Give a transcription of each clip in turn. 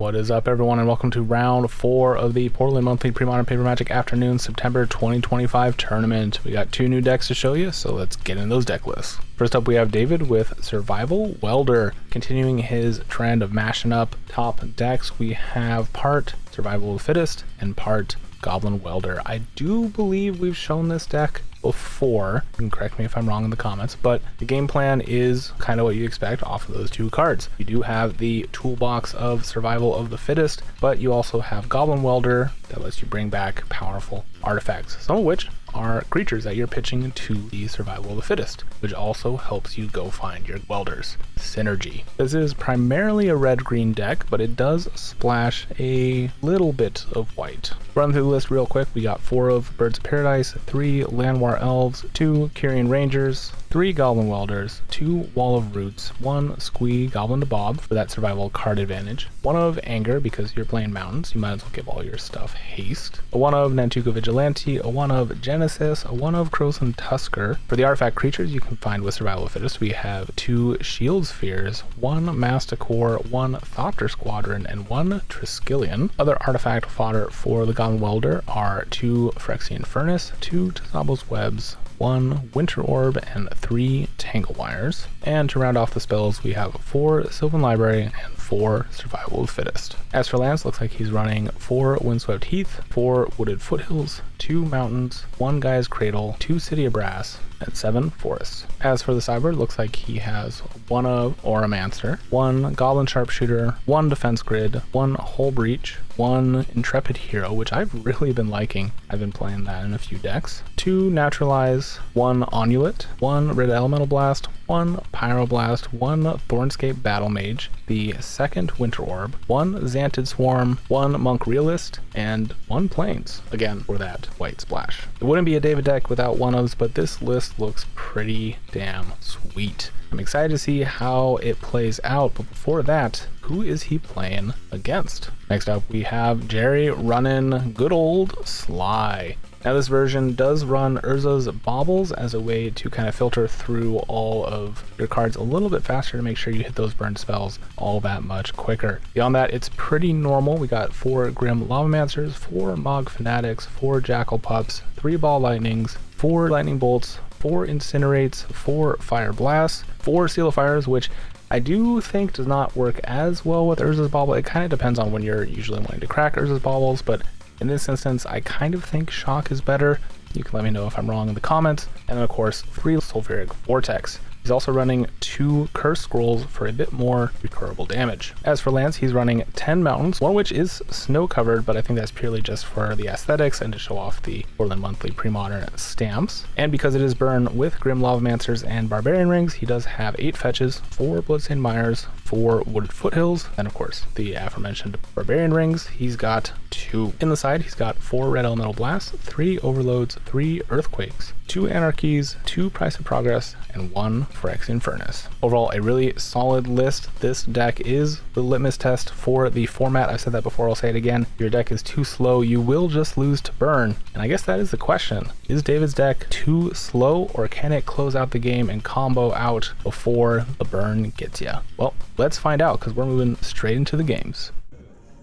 What is up, everyone, and welcome to round 4 of the Portland Monthly Premodern Paper Magic Afternoon September 2025 tournament. We got 2 new decks to show you, so let's get in those deck lists. First up, we have David with Survival Welder. Continuing his trend of mashing up top decks, we have part Survival of the Fittest and part Goblin Welder. I do believe we've shown this deck before. You can correct me if I'm wrong in the comments, but the game plan is kind of what you expect off of those 2 cards. You do have the toolbox of Survival of the Fittest, but you also have Goblin Welder that lets you bring back powerful artifacts, some of which are creatures that you're pitching to the Survival of the Fittest, which also helps you go find your welders. Synergy. This is primarily a red-green deck, but it does splash a little bit of white. Run through the list real quick. We got 4 of Birds of Paradise, 3 Landwar Elves, 2 Kyrian Rangers, 3 Goblin Welders, 2 Wall of Roots, 1 Squee Goblin to Bob for that survival card advantage, 1 of Anger because you're playing mountains, you might as well give all your stuff haste, a 1 of Nantuko Vigilante, a 1 of Genesis, a 1 of Croson Tusker. For the artifact creatures you can find with Survival of the Fittest, we have 2 Shield Spheres, 1 Masticore, 1 Thopter Squadron, and 1 Triskelion. Other artifact fodder for the Goblin Welder are 2 Phyrexian Furnace, 2 Tzabo's Webs, 1 Winter Orb, and 3 Tangle Wires. And to round off the spells, we have 4 Sylvan Library and 4 Survival of the Fittest. As for lands, looks like he's running 4 Windswept Heath, 4 Wooded Foothills, 2 Mountains, 1 Guy's Cradle, 2 City of Brass, and 7 Forests. As for the sideboard, looks like he has 1 of Auramancer, 1 Goblin Sharpshooter, 1 Defense Grid, 1 Hull Breach, 1 Intrepid Hero, which I've really been liking. I've been playing that in a few decks. 2 Naturalize, 1 Onulet, 1 Red Elemental Blast, 1 Pyroblast, 1 Thornscape Battle Mage, the 2nd Winter Orb, 1 Xantid Swarm, 1 Monk Realist, and 1 Plains, again for that white splash. It wouldn't be a David deck without one-ofs, but this list looks pretty damn sweet. I'm excited to see how it plays out, but before that, who is he playing against? Next up, we have Jerry running good old Sligh. Now this version does run Urza's Baubles as a way to kind of filter through all of your cards a little bit faster to make sure you hit those burn spells all that much quicker. Beyond that, it's pretty normal. We got 4 Grim Lavamancers, 4 Mog Fanatics, 4 Jackal Pups, 3 Ball Lightnings, 4 Lightning Bolts, 4 Incinerates, 4 Fire Blasts, 4 Seal of Fires, which I do think does not work as well with Urza's Bauble. It kind of depends on when you're usually wanting to crack Urza's Baubles, but in this instance, I kind of think Shock is better. You can let me know if I'm wrong in the comments. And then, of course, 3 Sulfuric Vortex. He's also running 2 Curse Scrolls for a bit more recurable damage. As for lands, he's running 10 mountains, one of which is snow covered, but I think that's purely just for the aesthetics and to show off the Portland Monthly Premodern stamps. And because it is burn with Grim Lavamancers and Barbarian Rings, he does have 8 fetches, 4 Bloodstained Mires, 4 Wooded Foothills, and of course the aforementioned Barbarian Rings. He's got 2. In the side, he's got 4 Red Elemental Blasts, 3 Overloads, 3 Earthquakes, 2 Anarchies, 2 Price of Progress, and 1 Phyrexian Furnace. Overall, a really solid list. This deck is the litmus test for the format. I've said that before, I'll say it again. Your deck is too slow, you will just lose to burn. And I guess that is the question. Is David's deck too slow, or can it close out the game and combo out before the burn gets you? Well, let's find out, because we're moving straight into the games.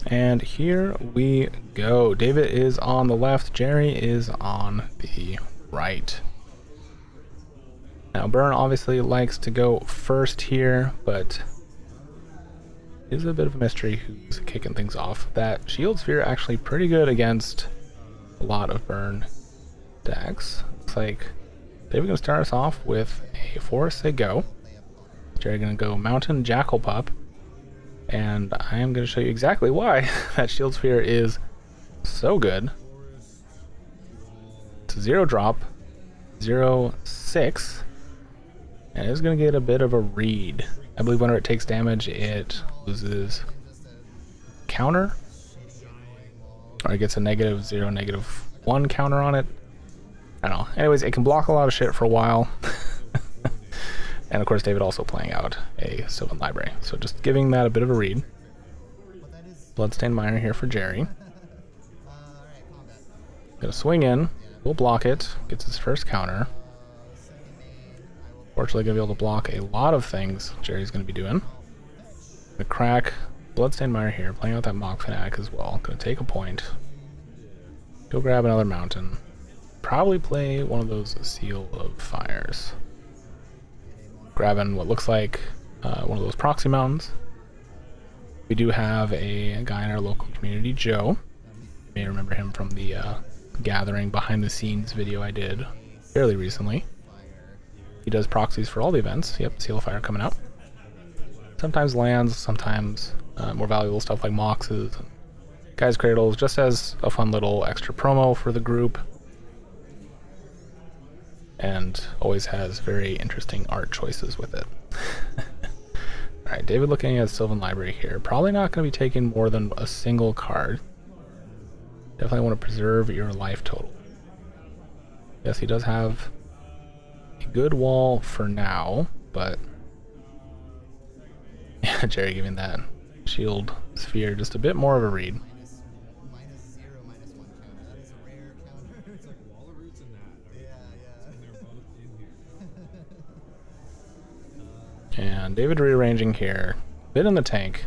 And here we go. David is on the left, Jerry is on the right. Now Burn obviously likes to go first here, but it is a bit of a mystery who's kicking things off. That Shield Sphere actually pretty good against a lot of Burn decks. Looks like David's gonna start us off with a Forest Say Go. Jerry's gonna go Mountain Jackal Pup, and I am gonna show you exactly why that Shield Sphere is so good. It's a 0-drop, 0/6. And it's going to get a bit of a read. I believe whenever it takes damage, it loses counter. Or it gets a -0, -1 counter on it. I don't know. Anyways, it can block a lot of shit for a while. And of course, David also playing out a Sylvan Library. So just giving that a bit of a read. Bloodstained Mire here for Jerry. Gonna swing in. We'll block it. Gets his first counter. Fortunately, gonna be able to block a lot of things Jerry's gonna be doing. Gonna crack Bloodstained Mire here, playing out that Mock Fanatic as well. Gonna take a point. Go grab another mountain. Probably play one of those Seal of Fires. Grabbing what looks like one of those proxy mountains. We do have a guy in our local community, Joe. You may remember him from the gathering behind the scenes video I did fairly recently. He does proxies for all the events. Yep, Seal of Fire coming out. Sometimes lands, sometimes more valuable stuff like Moxes and Guy's Cradles, just as a fun little extra promo for the group. And always has very interesting art choices with it. Alright, David looking at Sylvan Library here. Probably not going to be taking more than a single card. Definitely want to preserve your life total. Yes, he does have a good wall for now, but yeah, Jerry giving that shield sphere just a bit more of a read. And David rearranging here, bit in the tank.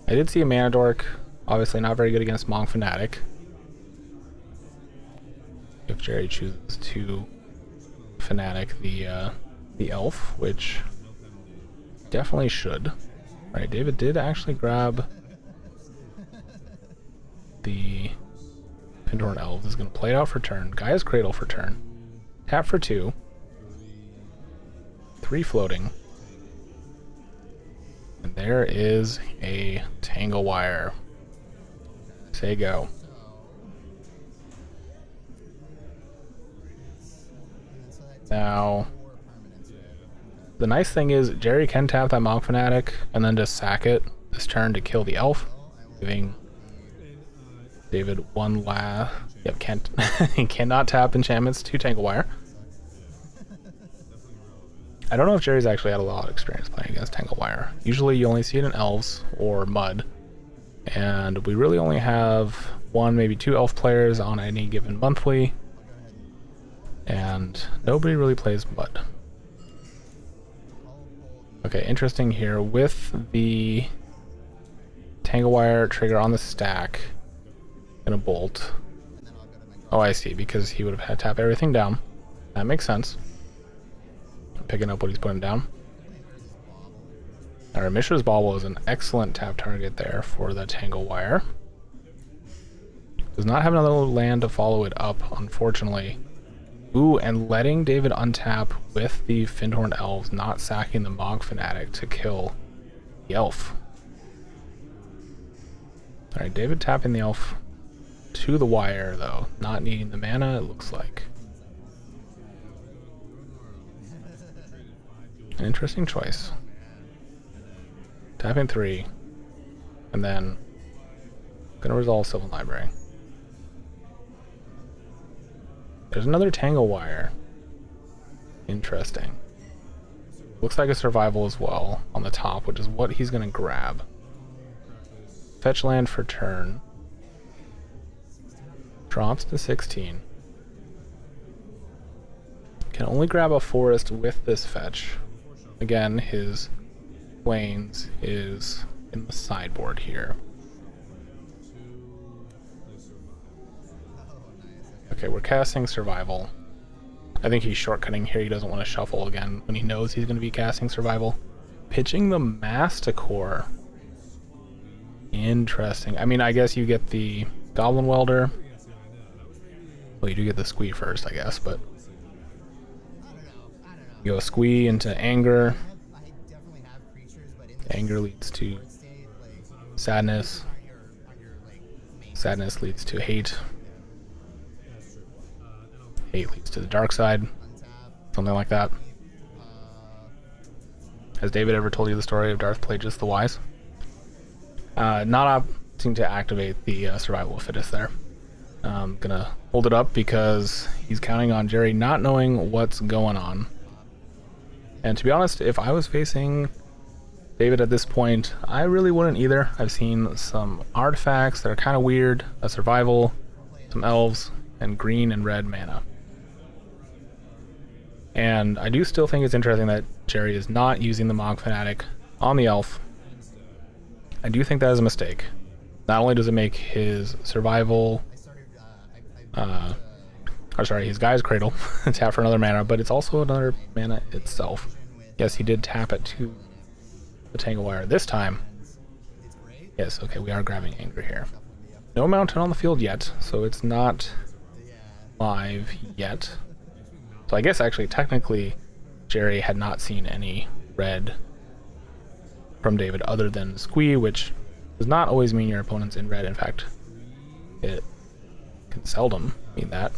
I did see a Mana Dork, obviously not very good against Monk Fanatic. If Jerry chooses to Fanatic the elf, which definitely should. Alright, David did actually grab the Fittest Elves. Is going to play it out for turn. Gaia's Cradle for turn. Tap for 2. 3 floating. And there is a Tangle Wire. Say go. Now, the nice thing is Jerry can tap that Monk Fanatic and then just sack it this turn to kill the elf, giving David one last. Yep, can't he cannot tap enchantments to Tangle Wire. I don't know if Jerry's actually had a lot of experience playing against Tangle Wire. Usually you only see it in elves or mud, and we really only have 1, maybe 2 elf players on any given monthly, and nobody really plays mud. Okay, interesting here with the Tangle Wire trigger on the stack and a bolt. Oh, I see, because he would have had to tap everything down. That makes sense. Picking up what he's putting down. Our Mishra's Bauble is an excellent tap target there for the Tangle Wire. Does not have another land to follow it up, unfortunately. Ooh, and letting David untap with the Fittest Elves, not sacking the Mog Fanatic to kill the elf. Alright, David tapping the elf to the wire, though. Not needing the mana, it looks like. An interesting choice. Tapping 3, and then gonna resolve Sylvan Library. There's another Tangle Wire. Interesting. Looks like a survival as well on the top, which is what he's gonna grab. Fetch land for turn. Drops to 16. Can only grab a forest with this fetch. Again, his Plains is in the sideboard here. Okay, we're casting Survival. I think he's shortcutting here. He doesn't want to shuffle again when he knows he's going to be casting Survival. Pitching the Masticore. Interesting. I mean, I guess you get the Goblin Welder. Well, you do get the Squee first, I guess, but you go Squee into Anger. Anger leads to Sadness. Sadness leads to Hate. Hate leads to the Dark Side. Something like that. Has David ever told you the story of Darth Plagueis the Wise? Not opting to activate the Survival of Fittest there. Gonna hold it up because he's counting on Jerry not knowing what's going on. And to be honest, if I was facing David at this point, I really wouldn't either. I've seen some artifacts that are kind of weird, a survival, some elves, and green and red mana. And I do still think it's interesting that Jerry is not using the Mog Fanatic on the elf. I do think that is a mistake. Not only does it make his survival, his Guy's Cradle tap for another mana, but it's also another mana itself. Yes, he did tap it to the Tangle Wire this time. Yes, okay, we are grabbing Anger here. No Mountain on the field yet, so it's not live yet. So I guess actually, technically, Jerry had not seen any red from David other than Sligh, which does not always mean your opponent's in red. In fact, it can seldom mean that,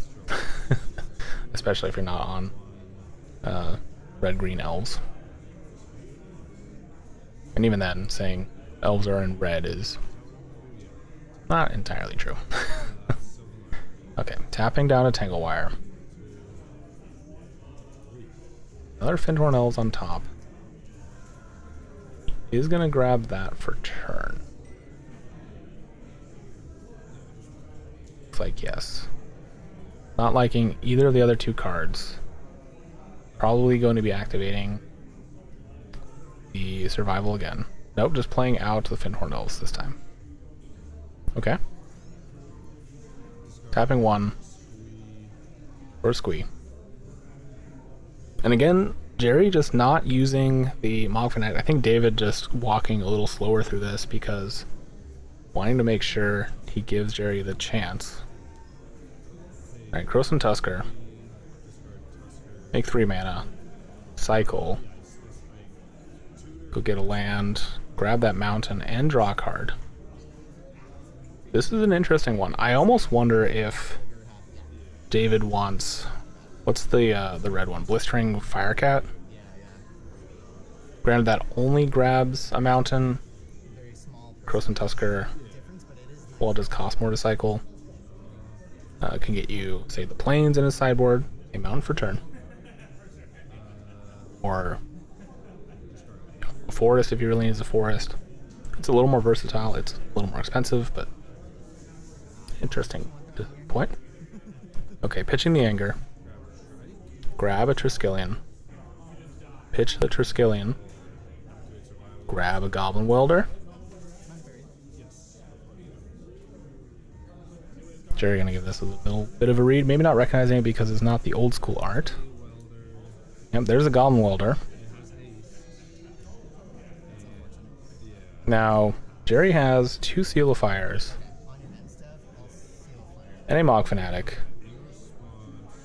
especially if you're not on red-green elves. And even then, saying elves are in red is not entirely true. Okay, tapping down a Tangle Wire. Another Fyndhorn Elves on top. Is going to grab that for turn. Looks like yes. Not liking either of the other two cards. Probably going to be activating the Survival again. Nope, just playing out the Fyndhorn Elves this time. Okay. Tapping one for Sligh. And again, Jerry just not using the Mogfanatic. I think David just walking a little slower through this because wanting to make sure he gives Jerry the chance. Alright, Krosan Tusker. Make 3 mana. Cycle. Go get a land. Grab that mountain and draw a card. This is an interesting one. I almost wonder if David wants... What's the red one? Blistering Firecat? Granted, that only grabs a mountain. Krosan Tusker, well, it does cost more to cycle. Can get you, say, the plains in his sideboard, a mountain for turn. Or a forest if he really needs a forest. It's a little more versatile, it's a little more expensive, but interesting point. Okay, pitching the Anger. Grab a Triskelion. Pitch the Triskelion. Grab a Goblin Welder. Jerry gonna give this a little bit of a read. Maybe not recognizing it because it's not the old school art. Yep, there's a Goblin Welder. Now, Jerry has 2 Seal of Fires and a Mog Fanatic.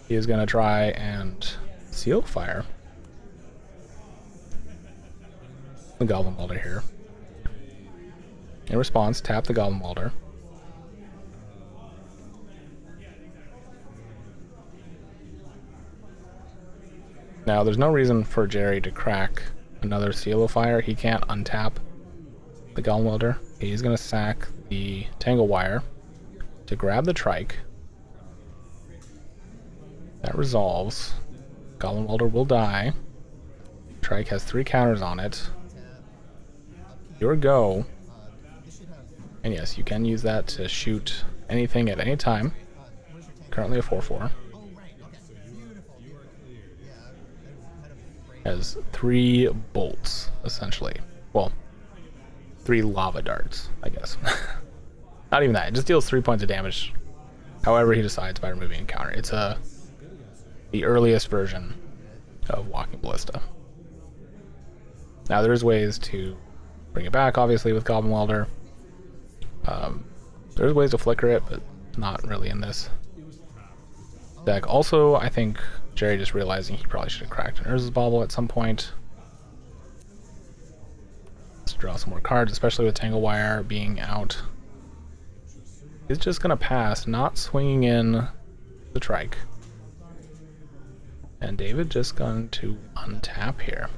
He is going to try and Seal Fire the Goblin Welder here. In response, tap the Goblin Welder. Now, there's no reason for Jerry to crack another Seal of Fire. He can't untap the Goblin Welder. He's going to sack the Tangle Wire to grab the Trike. That resolves. Goblin Welder will die. Trike has 3 counters on it. Your go. And yes, you can use that to shoot anything at any time. Currently a 4/4. Has 3 bolts, essentially. Well, 3 lava darts, I guess. Not even that. It just deals 3 points of damage however he decides by removing a counter. It's the earliest version of Walking Ballista. Now there's ways to bring it back, obviously, with Goblin Welder. There's ways to flicker it, but not really in this deck. Also, I think Jerry just realizing he probably should have cracked an Urza's Bauble at some point. Let's draw some more cards, especially with Tangle Wire being out. He's just going to pass, not swinging in the Trike. And David just going to untap here.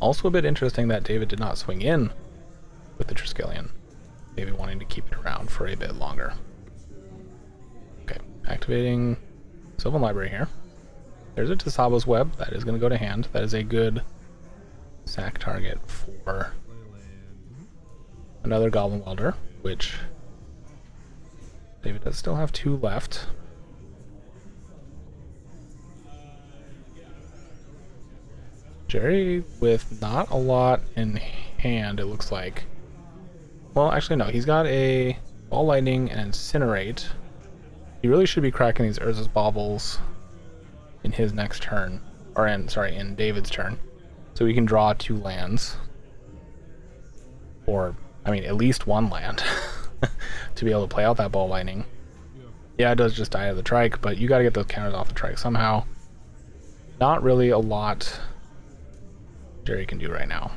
Also a bit interesting that David did not swing in with the Triskelion. Maybe wanting to keep it around for a bit longer. Okay, activating Sylvan Library here. There's a Tisabo's Web. That is going to go to hand. That is a good sack target for another Goblin Welder, which David does still have 2 left. Jerry with not a lot in hand, it looks like. Well, actually, no. He's got a Ball Lightning and Incinerate. He really should be cracking these Urza's Baubles in his next turn. Or in David's turn. So we can draw 2 lands. Or, I mean, at least 1 land. To be able to play out that Ball Lightning. Yeah, it does just die of the Trike, but you gotta get those counters off the Trike somehow. Not really a lot Jerry can do right now.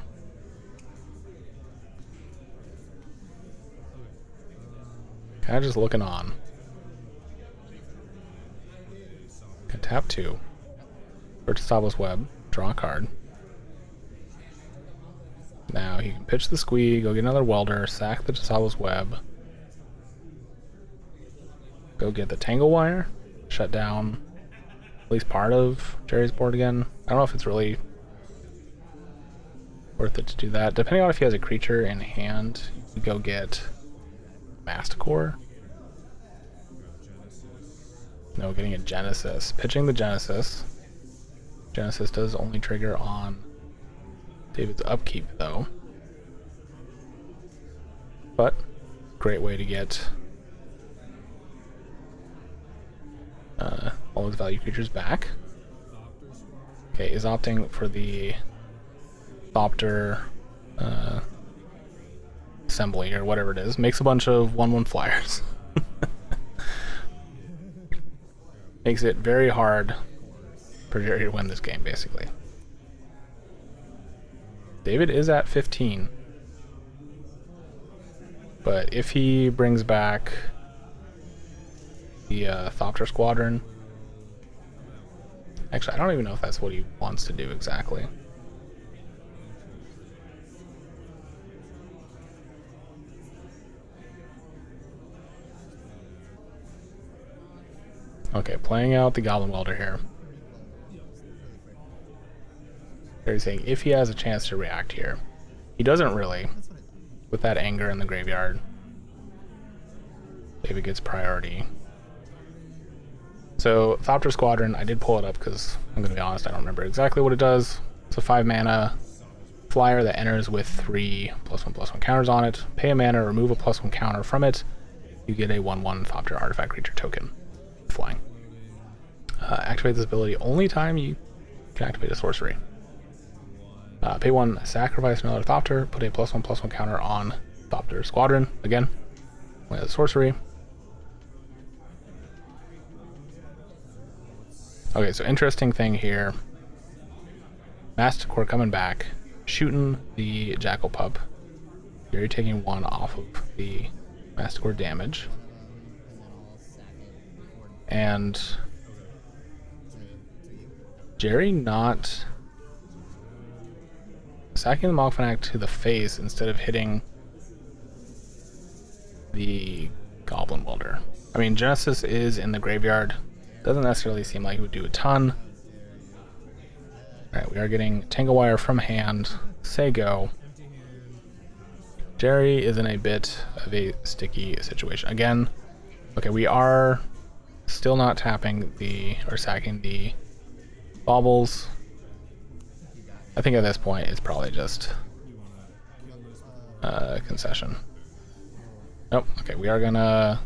Kind of just looking on. Can tap 2. Purchase Obelisk Web. Draw a card. Now he can pitch the Squee, go get another Welder, sack the Obelisk Web. Go get the Tangle Wire. Shut down at least part of Jerry's board again. I don't know if it's really worth it to do that. Depending on if he has a creature in hand, you can go get Masticore. No, getting a Genesis. Pitching the Genesis. Genesis does only trigger on David's upkeep, though. But, great way to get all his value creatures back. Okay, is opting for the Thopter assembly, or whatever it is. Makes a bunch of 1/1 flyers. Makes it very hard for Jerry to win this game, basically. David is at 15. But if he brings back the Thopter Squadron... Actually, I don't even know if that's what he wants to do exactly. Okay, playing out the Goblin Welder here. They're saying if he has a chance to react here. He doesn't really, with that anger in the graveyard. David gets priority. So, Thopter Squadron, I did pull it up because, I'm going to be honest, I don't remember exactly what it does. It's a 5 mana flyer that enters with 3 +1/+1 counters on it. Pay a mana, remove a +1 counter from it. You get a 1/1 Thopter artifact creature token. Flying. Activate this ability only time you can activate a sorcery. Pay 1, sacrifice another Thopter, put a +1/+1 counter on Thopter Squadron. Again, only as a sorcery. Okay, so interesting thing here. Masticore coming back, shooting the Jackal Pup. You're taking 1 off of the Masticore damage. And Jerry not sacking the Mogfanac to the face instead of hitting the Goblin Welder. I mean, Genesis is in the graveyard. Doesn't necessarily seem like it would do a ton. Alright, we are getting Tangle Wire from hand. Say go. Jerry is in a bit of a sticky situation. Again, okay, we are still not tapping or sacking the baubles. I think at this point it's probably just concession. Nope. Okay, we are gonna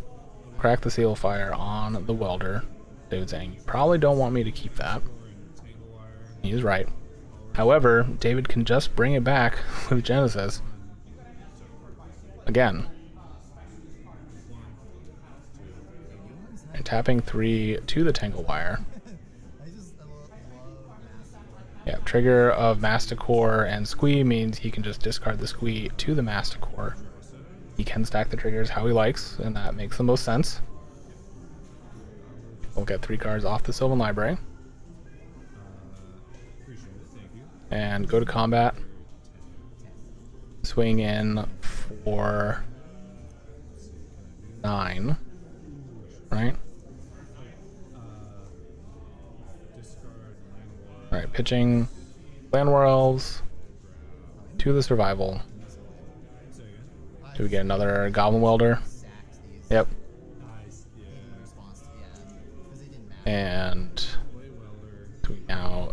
crack the Seal of Fire on the Welder. David's saying, you probably don't want me to keep that. He is right. However, David can just bring it back with Genesis. Again. And tapping 3 to the Tangle Wire. Yeah, trigger of Masticore and Squee means he can just discard the Squee to the Masticore. He can stack the triggers how he likes, and that makes the most sense. We'll get 3 cards off the Sylvan Library. And go to combat. Swing in for 9. Right? Alright, pitching Land War Elves to the Survival. Do we get another Goblin Welder? Yep. And do we now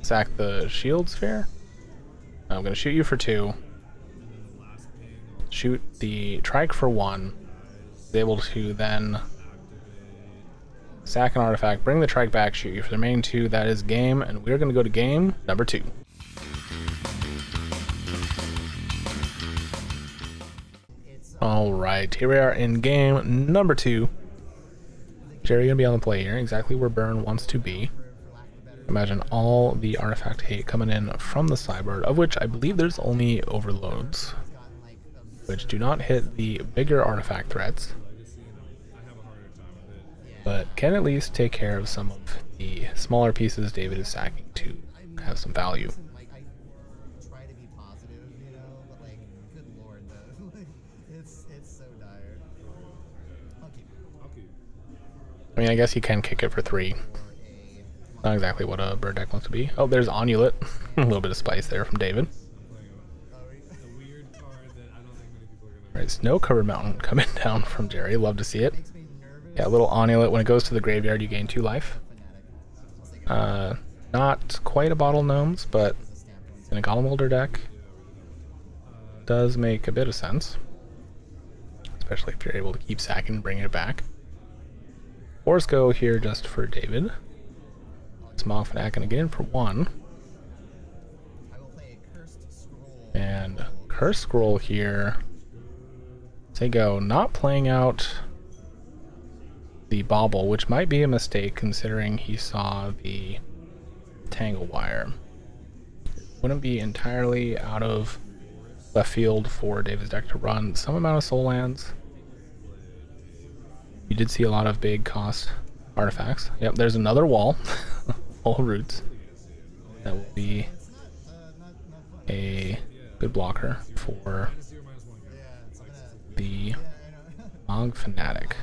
sack the Shield Sphere? I'm going to shoot you for 2. Shoot the trike for 1. Is able to then sack an artifact, bring the trike back, shoot you for the remaining 2. That is game, and we're going to go to game number 2. Alright, here we are in game number 2. Jerry going to be on the play here, exactly where Burn wants to be. Imagine all the artifact hate coming in from the sideboard, of which I believe there's only overloads, which do not hit the bigger artifact threats, but can at least take care of some of the smaller pieces David is sacking to have some value. I mean, I guess he can kick it for 3. Not exactly what a bird deck wants to be. Oh, there's Onulet. A little bit of spice there from David. Alright, Snow Covered Mountain coming down from Jerry. Love to see it. Yeah, a little Onulet. When it goes to the graveyard, you gain 2 life. Not quite a Bottle Gnomes, but in a Golem Welder deck, does make a bit of sense. Especially if you're able to keep sacking and bringing it back. Force Go here just for David. Smog Fanatic gonna get in for 1. And Curse Scroll here. Say go, not playing out the Bauble, which might be a mistake considering he saw the Tangle Wire. Wouldn't be entirely out of left field for David's deck to run some amount of Soul Lands. You did see a lot of big cost artifacts. Yep, there's another wall. All roots. That will be a good blocker for the Mog Fanatic.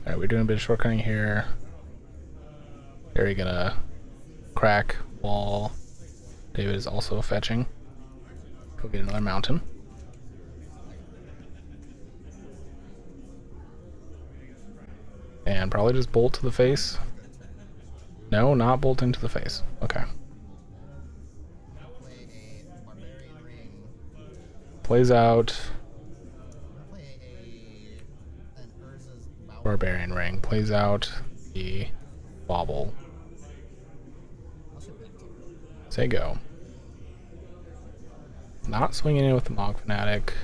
Alright, we're doing a bit of shortcutting here. Jerry gonna crack wall. David is also fetching. Go get another mountain. And probably just bolt to the face. No, not bolt into the face. Okay. Plays out Barbarian Ring. Plays out the Bauble. Say go. Not swinging in with the Mog Fanatic.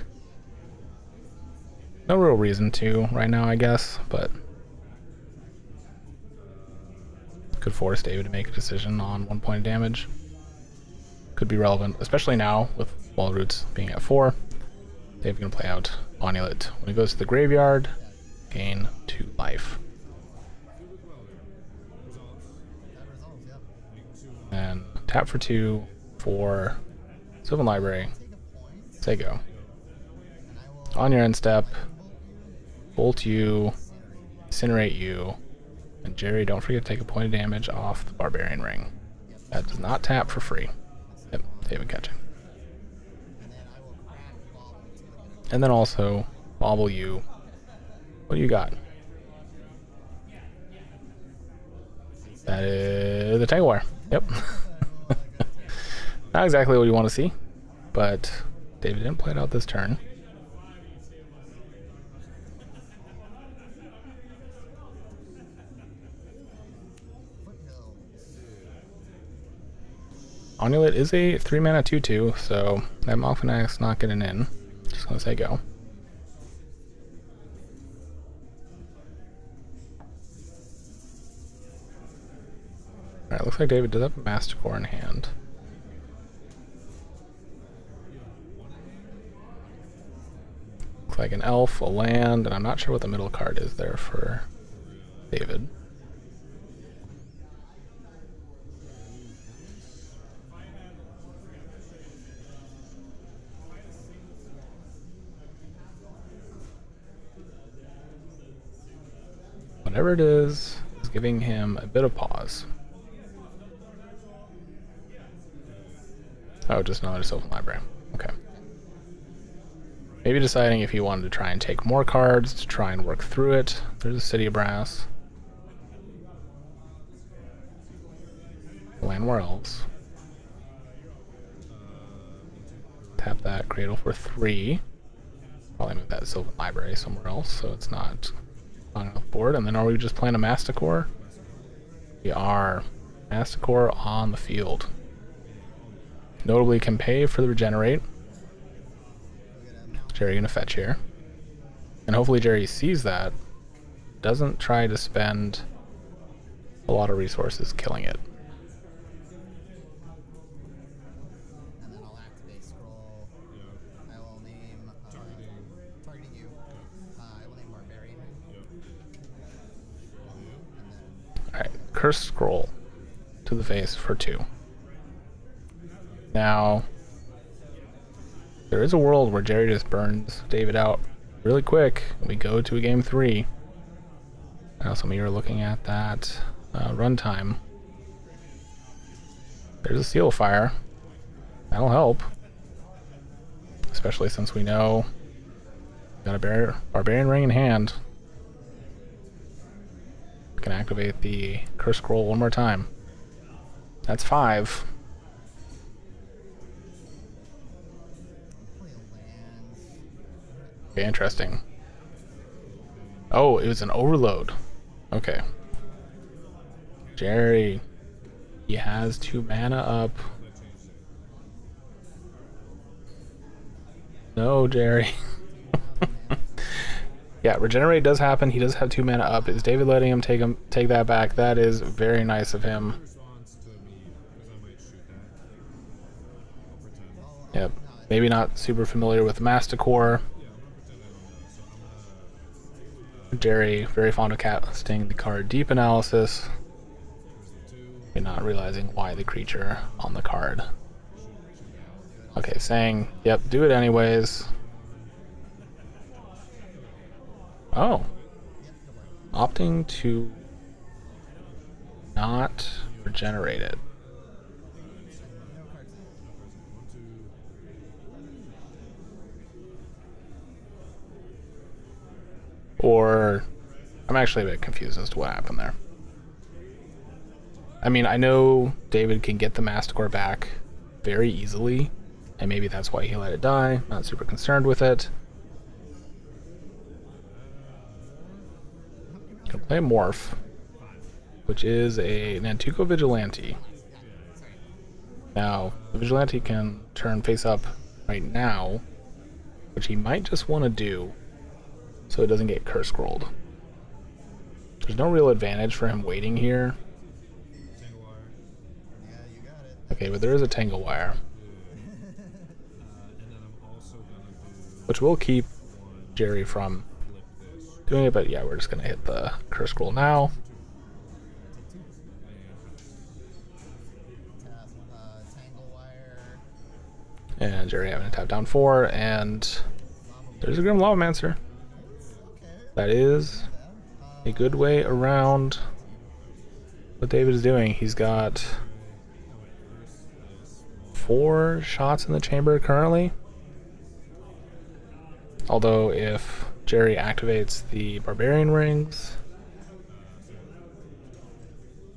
No real reason to right now, I guess, but could force David to make a decision on 1 point of damage. Could be relevant, especially now with Wall Roots being at 4. David's gonna play out Onulet. When he goes to the graveyard, gain 2 life. And tap for 2 for Sylvan Library. Say go. On your end step, bolt you, incinerate you, and Jerry, don't forget to take a point of damage off the Barbarian Ring. That does not tap for free. Yep, David catching. And then also, bobble you. What do you got? That is the Tangle Wire. Yep. Not exactly what you want to see, but David didn't play it out this turn. Onulet is a 3-mana 2/2, so that Mog Fanatic's not getting in. Just gonna say go. Alright, looks like David does have a Masticore in hand. Looks like an elf, a land, and I'm not sure what the middle card is there for David. Whatever it is giving him a bit of pause. Oh, just another Sylvan Library. Okay. Maybe deciding if he wanted to try and take more cards to try and work through it. There's a City of Brass. Land War Elves. Tap that cradle for 3. Probably move that Sylvan Library somewhere else so it's not on enough board. And then are we just playing a Masticore? We are. Masticore on the field. Notably can pay for the regenerate. Jerry gonna fetch here. And hopefully Jerry sees that. Doesn't try to spend a lot of resources killing it. And then I'll activate scroll. I will name targeting you. I will name Barbarian. Alright, Curse Scroll to the face for 2. Now, there is a world where Jerry just burns David out really quick, and we go to a game 3. I know some of you are looking at that runtime. There's a Seal of Fire. That'll help. Especially since we know we got a Barbarian Ring in hand. We can activate the Curse Scroll one more time. That's 5. Okay, interesting. Oh, it was an overload. Okay. Jerry. He has 2 mana up. No, Jerry. Yeah, regenerate does happen. He does have 2 mana up. Is David letting him take that back? That is very nice of him. Yep. Maybe not super familiar with Masticore. Jerry, very fond of casting the card Deep Analysis. You're not realizing why the creature on the card. Okay, saying, yep, do it anyways. Oh. Opting to not regenerate it. Or, I'm actually a bit confused as to what happened there. I mean, I know David can get the Masticore back very easily, and maybe that's why he let it die. Not super concerned with it. Gonna play a Morph, which is a Nantuko Vigilante. Now, the Vigilante can turn face up right now, which he might just want to do so it doesn't get Curse Scrolled. There's no real advantage for him waiting here. Okay, but there is a Tangle Wire. Which will keep Jerry from doing it, but yeah, we're just gonna hit the Curse Scroll now. And Jerry having to tap down 4, and there's a Grim Lavamancer. That is a good way around what David is doing. He's got 4 shots in the chamber currently. Although if Jerry activates the Barbarian Rings,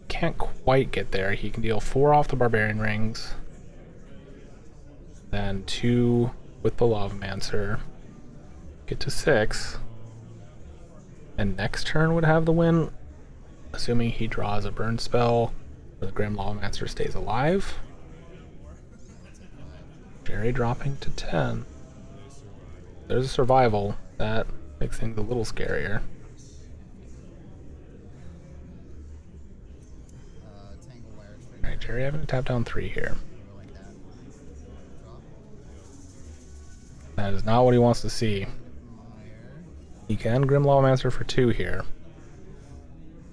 can't quite get there. He can deal 4 off the Barbarian Rings, then 2 with the Lavamancer, get to 6, and next turn would have the win, assuming he draws a burn spell or the Grim Lavamancer stays alive. Jerry dropping to 10. There's a survival. That makes things a little scarier. Alright, Jerry having to tap down 3 here. That is not what he wants to see. He can Grim Lavamancer for 2 here.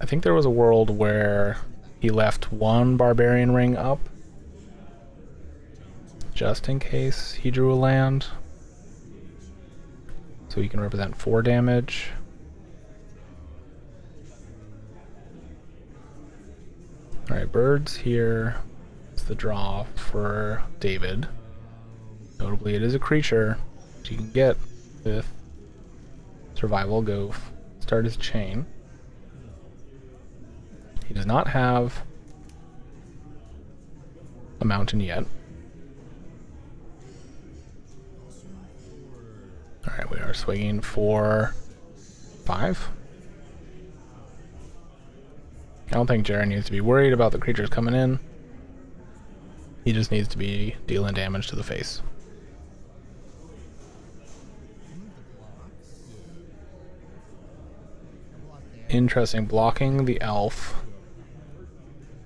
I think there was a world where he left 1 Barbarian Ring up, just in case he drew a land. So he can represent 4 damage. Alright, birds here is the draw for David. Notably, it is a creature, which you can get with survival. Go start his chain. He does not have a mountain yet. Alright, we are swinging for 5. I don't think Jerry needs to be worried about the creatures coming in. He just needs to be dealing damage to the face. Interesting. Blocking the elf.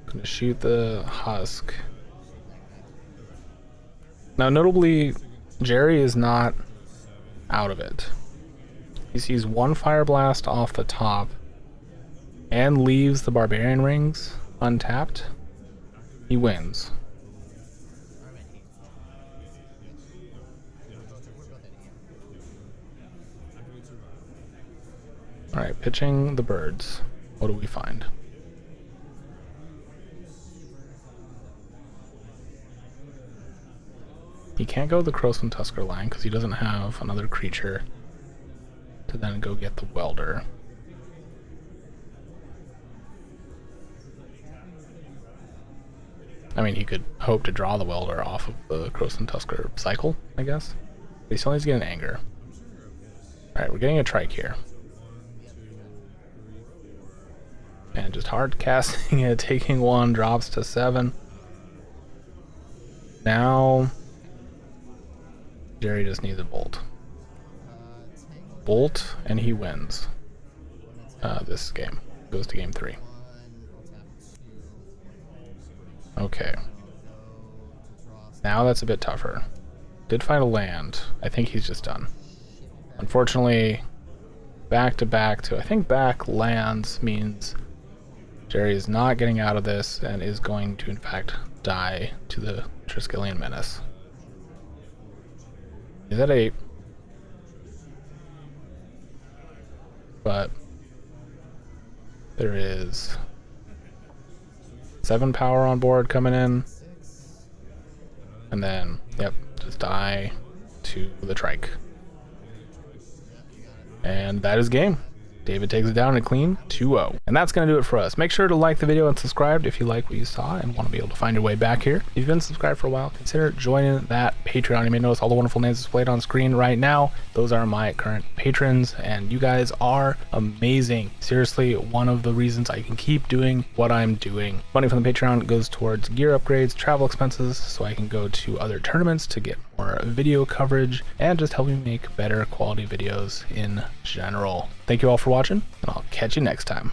Gonna shoot the husk. Now, notably, Jerry is not out of it. He sees one fire blast off the top and leaves the barbarian rings untapped. He wins. Alright, pitching the birds. What do we find? He can't go the Croson Tusker line because he doesn't have another creature to then go get the welder. I mean, he could hope to draw the welder off of the Croson Tusker cycle, I guess. But he still needs to get an anger. Alright, we're getting a trike here. And just hard casting it, taking 1, drops to 7. Now Jerry just needs a bolt. Bolt, and he wins. This game goes to game 3. Okay. Now that's a bit tougher. Did find a land. I think he's just done. Unfortunately, back to back I think back lands means Jerry is not getting out of this and is going to in fact die to the Triskelion Menace. He's at 8. But there is 7 power on board coming in. And then, yep, just die to the trike. And that is game. David takes it down in a clean 2-0. And that's going to do it for us. Make sure to like the video and subscribe if you like what you saw and want to be able to find your way back here. If you've been subscribed for a while, consider joining that Patreon. You may notice all the wonderful names displayed on screen right now. Those are my current patrons, and you guys are amazing. Seriously, one of the reasons I can keep doing what I'm doing. Money from the Patreon goes towards gear upgrades, travel expenses, so I can go to other tournaments to get more video coverage, and just help me make better quality videos in general. Thank you all for watching, and I'll catch you next time.